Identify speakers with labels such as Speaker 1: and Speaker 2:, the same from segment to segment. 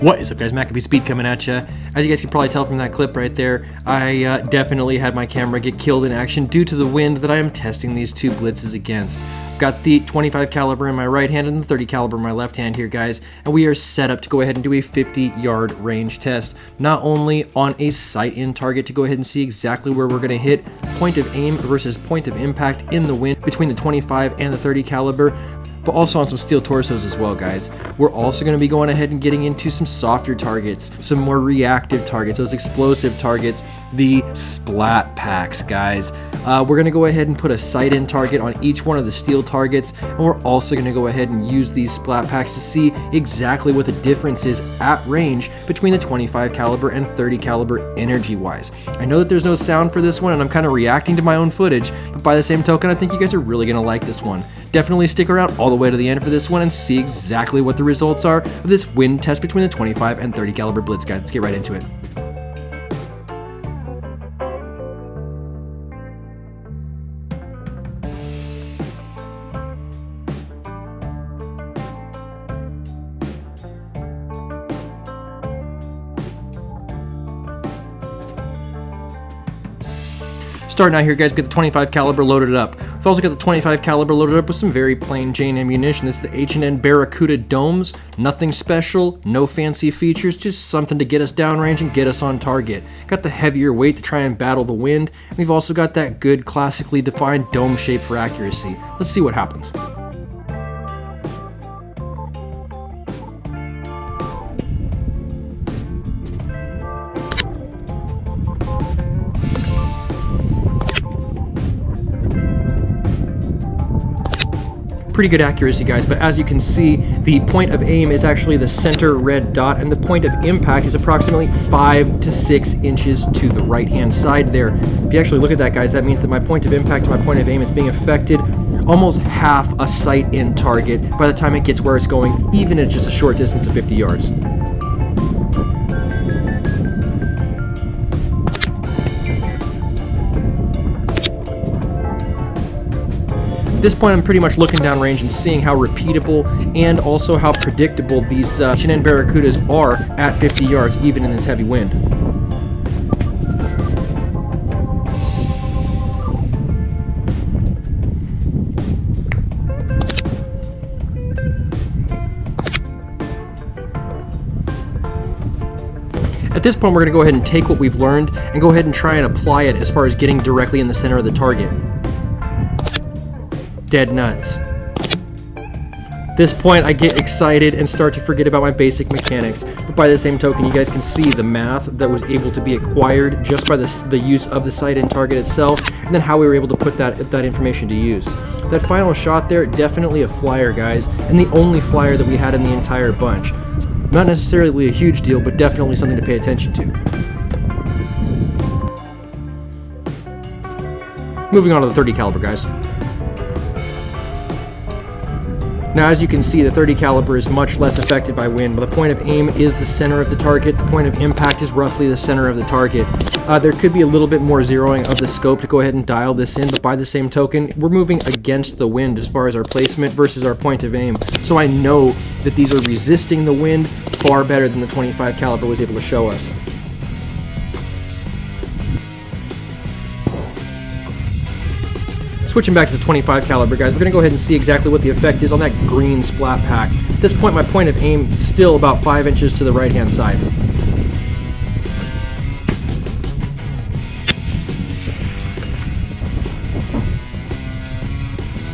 Speaker 1: What is up, guys? Macabespeed coming at you. As you guys can probably tell from that clip right there, I definitely had my camera get killed in action due to the wind that I am testing these two blitzes against. Got the 25 caliber in my right hand and the 30 caliber in my left hand here, guys, and we are set up to go ahead and do a 50-yard range test, not only on a sight-in target to go ahead and see exactly where we're going to hit point of aim versus point of impact in the wind between the 25 and the 30 caliber, but also on some steel torsos as well, guys. We're also going to be going ahead and getting into some softer targets, some more reactive targets, those explosive targets, the splat packs, guys. We're going to go ahead and put a sight-in target on each one of the steel targets, and we're also going to go ahead and use these splat packs to see exactly what the difference is at range between the 25 caliber and 30 caliber energy-wise. I know that there's no sound for this one, and I'm kind of reacting to my own footage, but by the same token, I think you guys are really going to like this one. Definitely stick around all the way to the end for this one and see exactly what the results are of this wind test between the 25 and 30 caliber blitz, guys. Let's get right into it. Starting out here, guys, we got the 25 caliber loaded up. We've also got the 25 caliber loaded up with some very plain Jane ammunition. This is the H&N Barracuda Domes. Nothing special, no fancy features, just something to get us downrange and get us on target. Got the heavier weight to try and battle the wind. We've also got that good classically defined dome shape for accuracy. Let's see what happens. Pretty good accuracy, guys, but as you can see, the point of aim is actually the center red dot, and the point of impact is approximately 5 to 6 inches to the right hand side there. If you actually look at that, guys, that means that my point of impact to my point of aim is being affected almost half a sight-in target by the time it gets where it's going, even at just a short distance of 50 yards. At this point, I'm pretty much looking downrange and seeing how repeatable and also how predictable these H&N Barracudas are at 50 yards, even in this heavy wind. At this point, we're going to go ahead and take what we've learned and go ahead and try and apply it as far as getting directly in the center of the target. Dead nuts. At this point, I get excited and start to forget about my basic mechanics, but by the same token, you guys can see the math that was able to be acquired just by the use of the sight-in target itself, and then how we were able to put that information to use. That final shot there, definitely a flyer, guys, and the only flyer that we had in the entire bunch. Not necessarily a huge deal, but definitely something to pay attention to. Moving on to the 30 caliber, guys. Now, as you can see, the 30 caliber is much less affected by wind, but the point of aim is the center of the target. The point of impact is roughly the center of the target. There could be a little bit more zeroing of the scope to go ahead and dial this in, but by the same token, we're moving against the wind as far as our placement versus our point of aim. So I know that these are resisting the wind far better than the 25 caliber was able to show us. Switching back to the 25 caliber, guys, we're going to go ahead and see exactly what the effect is on that green splat pack. At this point, my point of aim is still about 5 inches to the right hand side.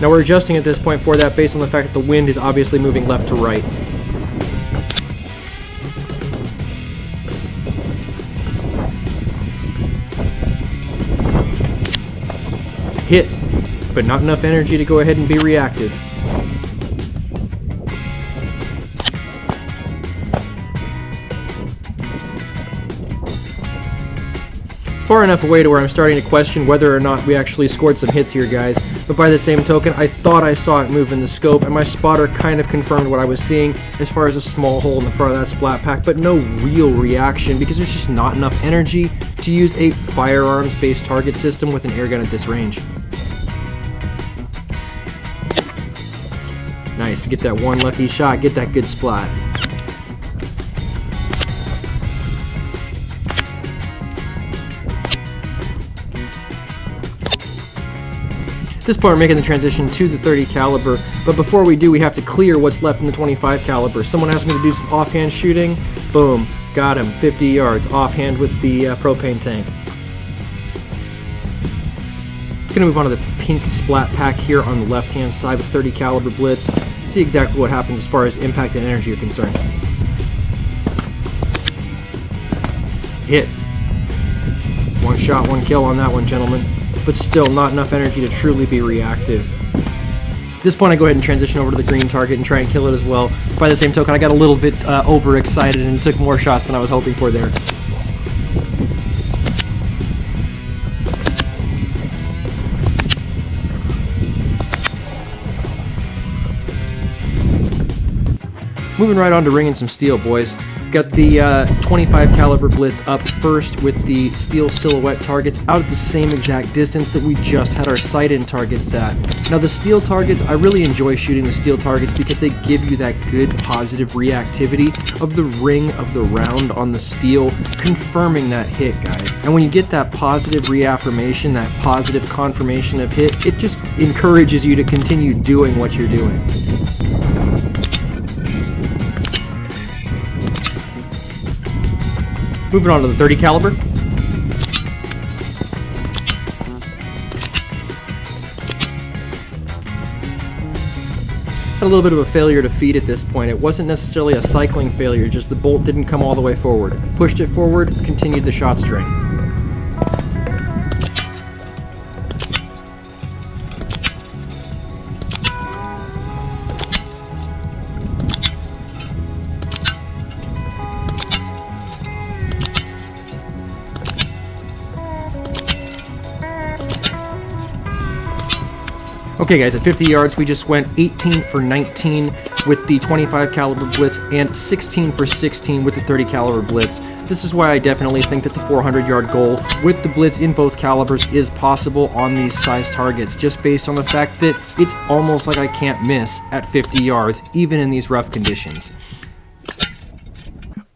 Speaker 1: Now we're adjusting at this point for that based on the fact that the wind is obviously moving left to right. Hit, but not enough energy to go ahead and be reactive. It's far enough away to where I'm starting to question whether or not we actually scored some hits here, guys, but by the same token, I thought I saw it move in the scope, and my spotter kind of confirmed what I was seeing as far as a small hole in the front of that splat pack, but no real reaction because there's just not enough energy to use a firearms-based target system with an airgun at this range. Nice, get that one lucky shot, get that good splat. At this point, we're making the transition to the 30 caliber, but before we do, we have to clear what's left in the 25 caliber. Someone asked me to do some offhand shooting. Boom, got him, 50 yards, offhand with the propane tank. Gonna move on to the pink splat pack here on the left-hand side with 30 caliber Blitz. See exactly what happens as far as impact and energy are concerned. Hit. One shot, one kill on that one, gentlemen. But still not enough energy to truly be reactive. At this point, I go ahead and transition over to the green target and try and kill it as well. By the same token, I got a little bit overexcited and took more shots than I was hoping for there. Moving right on to ringing some steel, boys. Got the 25 caliber Blitz up first with the steel silhouette targets out at the same exact distance that we just had our sight-in targets at. Now the steel targets, I really enjoy shooting the steel targets because they give you that good positive reactivity of the ring of the round on the steel, confirming that hit, guys. And when you get that positive reaffirmation, that positive confirmation of hit, it just encourages you to continue doing what you're doing. Moving on to the 30 caliber. Had a little bit of a failure to feed at this point. It wasn't necessarily a cycling failure, just the bolt didn't come all the way forward. Pushed it forward, continued the shot string. Okay guys, at 50 yards we just went 18 for 19 with the 25 caliber Blitz and 16 for 16 with the 30 caliber Blitz. This is why I definitely think that the 400 yard goal with the Blitz in both calibers is possible on these size targets, just based on the fact that it's almost like I can't miss at 50 yards, even in these rough conditions.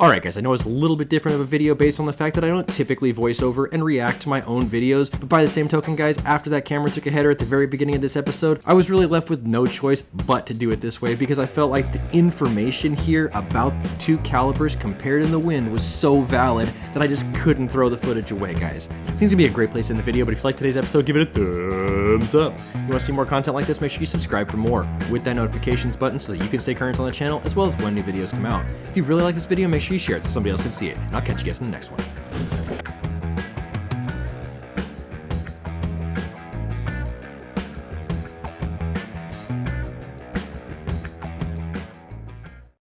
Speaker 1: Alright guys, I know it's a little bit different of a video based on the fact that I don't typically voice over and react to my own videos, but by the same token guys, after that camera took a header at the very beginning of this episode, I was really left with no choice but to do it this way because I felt like the information here about the two calibers compared in the wind was so valid that I just couldn't throw the footage away, guys. I think it's gonna be a great place in the video, but if you like today's episode, give it a thumbs up. If you want to see more content like this, make sure you subscribe for more with that notifications button so that you can stay current on the channel as well as when new videos come out. If you really like this video, make sure you share it so somebody else can see it, and I'll catch you guys in the next one.